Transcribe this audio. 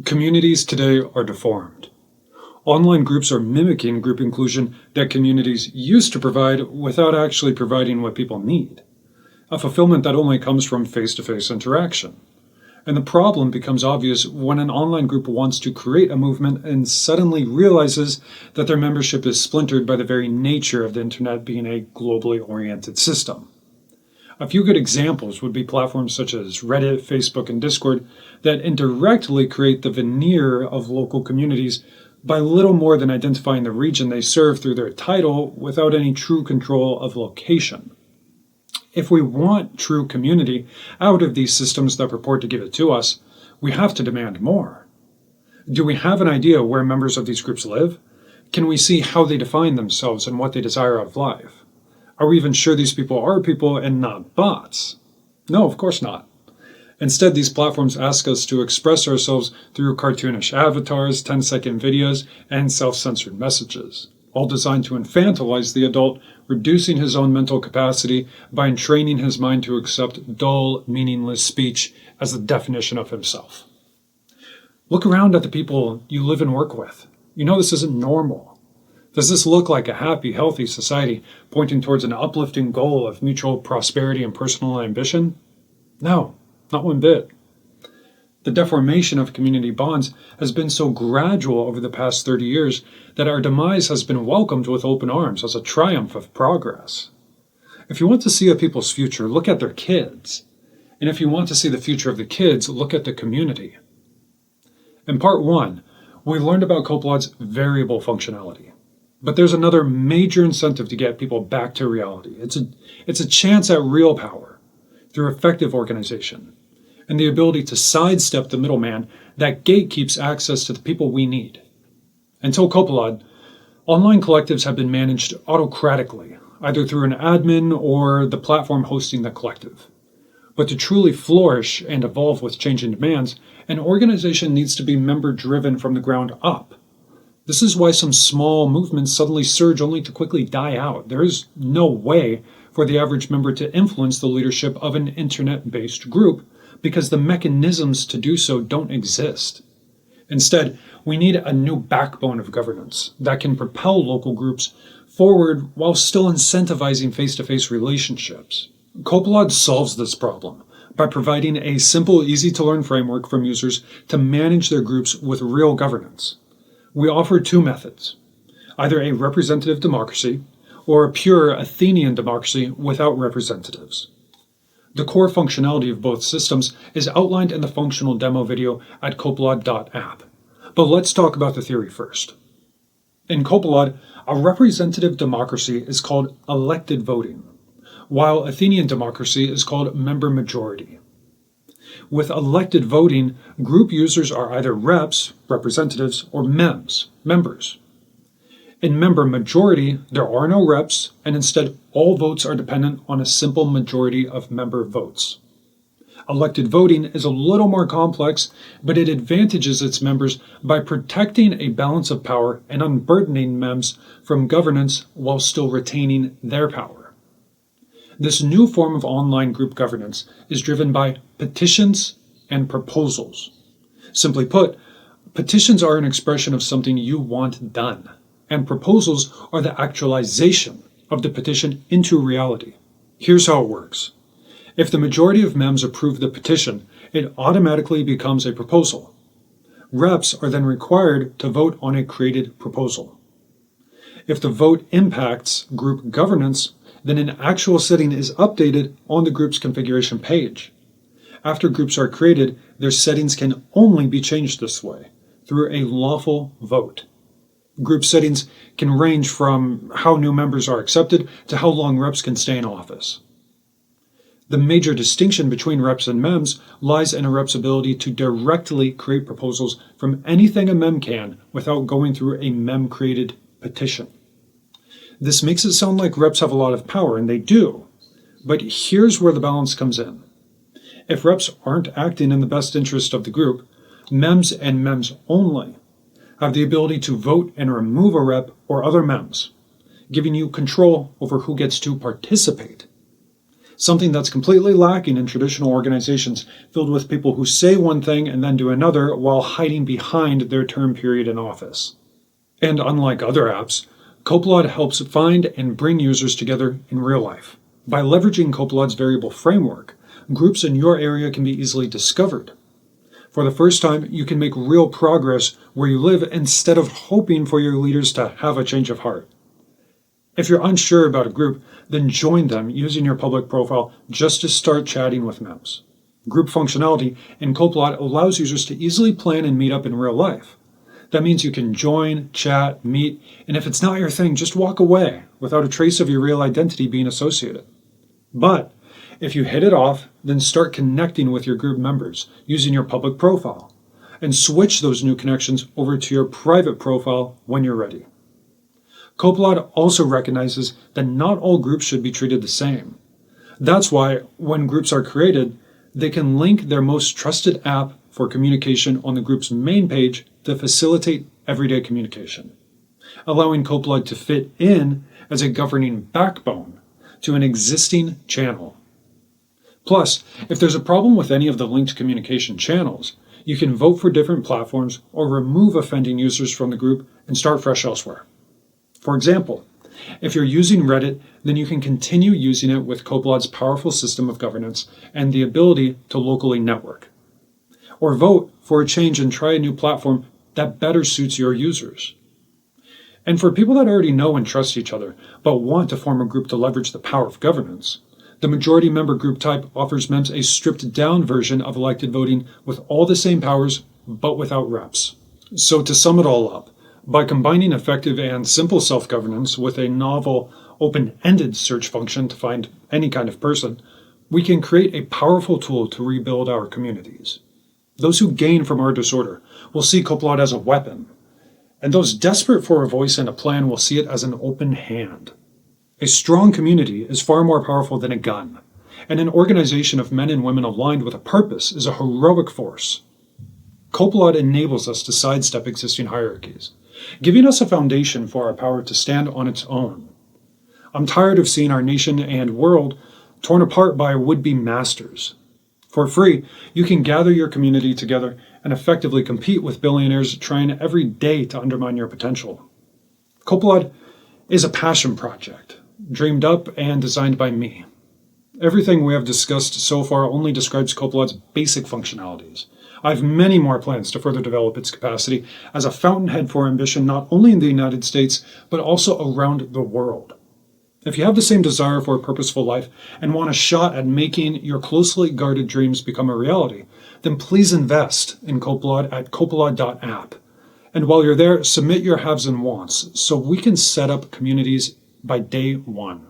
Communities today are deformed. Online groups are mimicking group inclusion that communities used to provide without actually providing what people need, a fulfillment that only comes from face-to-face interaction. And the problem becomes obvious when an online group wants to create a movement and suddenly realizes that their membership is splintered by the very nature of the internet being a globally oriented system. A few good examples would be platforms such as Reddit, Facebook, and Discord that indirectly create the veneer of local communities by little more than identifying the region they serve through their title without any true control of location. If we want true community out of these systems that purport to give it to us, we have to demand more. Do we have an idea where members of these groups live? Can we see how they define themselves and what they desire out of life? Are we even sure these people are people and not bots? No, of course not. Instead, these platforms ask us to express ourselves through cartoonish avatars, 10-second videos, and self-censored messages, all designed to infantilize the adult, reducing his own mental capacity by entraining his mind to accept dull, meaningless speech as the definition of himself. Look around at the people you live and work with. You know this isn't normal. Does this look like a happy, healthy society pointing towards an uplifting goal of mutual prosperity and personal ambition? No, not one bit. The deformation of community bonds has been so gradual over the past 30 years that our demise has been welcomed with open arms as a triumph of progress. If you want to see a people's future, look at their kids. And if you want to see the future of the kids, look at the community. In part 1, we learned about Copelod's variable functionality. But there's another major incentive to get people back to reality. It's a chance at real power through effective organization and the ability to sidestep the middleman that gatekeeps access to the people we need. Until Copelod, online collectives have been managed autocratically, either through an admin or the platform hosting the collective. But to truly flourish and evolve with changing demands, an organization needs to be member-driven from the ground up. This is why some small movements suddenly surge only to quickly die out. There is no way for the average member to influence the leadership of an internet-based group because the mechanisms to do so don't exist. Instead, we need a new backbone of governance that can propel local groups forward while still incentivizing face-to-face relationships. Copelod solves this problem by providing a simple, easy-to-learn framework from users to manage their groups with real governance. We offer two methods, either a representative democracy or a pure Athenian democracy without representatives. The core functionality of both systems is outlined in the functional demo video at copelod.app. But let's talk about the theory first. In Copelod, a representative democracy is called elected voting, while Athenian democracy is called member majority. With elected voting, group users are either reps, representatives, or MEMs, members. In member majority, there are no reps, and instead all votes are dependent on a simple majority of member votes. Elected voting is a little more complex, but it advantages its members by protecting a balance of power and unburdening MEMs from governance while still retaining their power. This new form of online group governance is driven by petitions and proposals. Simply put, petitions are an expression of something you want done, and proposals are the actualization of the petition into reality. Here's how it works. If the majority of MEMs approve the petition, it automatically becomes a proposal. Reps are then required to vote on a created proposal. If the vote impacts group governance, then an actual setting is updated on the group's configuration page. After groups are created, their settings can only be changed this way, through a lawful vote. Group settings can range from how new members are accepted to how long reps can stay in office. The major distinction between reps and MEMs lies in a rep's ability to directly create proposals from anything a MEM can without going through a MEM-created petition. This makes it sound like reps have a lot of power, and they do. But here's where the balance comes in. If reps aren't acting in the best interest of the group, MEMs and MEMs only have the ability to vote and remove a rep or other MEMs, giving you control over who gets to participate. something that's completely lacking in traditional organizations filled with people who say one thing and then do another while hiding behind their term period in office. And unlike other apps, Copelod helps find and bring users together in real life. By leveraging Copelod's variable framework, groups in your area can be easily discovered. For the first time, you can make real progress where you live instead of hoping for your leaders to have a change of heart. If you're unsure about a group, then join them using your public profile just to start chatting with members. Group functionality in Copelod allows users to easily plan and meet up in real life. That means you can join, chat, meet, and if it's not your thing, just walk away without a trace of your real identity being associated. But if you hit it off, then start connecting with your group members using your public profile, and switch those new connections over to your private profile when you're ready. Copelod also recognizes that not all groups should be treated the same. That's why, when groups are created, they can link their most trusted app for communication on the group's main page to facilitate everyday communication, allowing Copelod to fit in as a governing backbone to an existing channel. Plus, if there's a problem with any of the linked communication channels, you can vote for different platforms or remove offending users from the group and start fresh elsewhere. For example, if you're using Reddit, then you can continue using it with Copelod's powerful system of governance and the ability to locally network. Or vote for a change and try a new platform that better suits your users. And for people that already know and trust each other, but want to form a group to leverage the power of governance, the majority member group type offers members a stripped down version of elected voting with all the same powers, but without reps. So to sum it all up, by combining effective and simple self-governance with a novel, open-ended search function to find any kind of person, we can create a powerful tool to rebuild our communities. Those who gain from our disorder will see Copelod as a weapon, and those desperate for a voice and a plan will see it as an open hand. A strong community is far more powerful than a gun, and an organization of men and women aligned with a purpose is a heroic force. Copelod enables us to sidestep existing hierarchies, giving us a foundation for our power to stand on its own. I'm tired of seeing our nation and world torn apart by would-be masters. For free, you can gather your community together and effectively compete with billionaires trying every day to undermine your potential. Copelod is a passion project, dreamed up and designed by me. Everything we have discussed so far only describes Copelod's basic functionalities. I have many more plans to further develop its capacity as a fountainhead for ambition not only in the United States, but also around the world. If you have the same desire for a purposeful life and want a shot at making your closely guarded dreams become a reality, then please invest in Copelod at copelod.app. And while you're there, submit your haves and wants so we can set up communities by day one.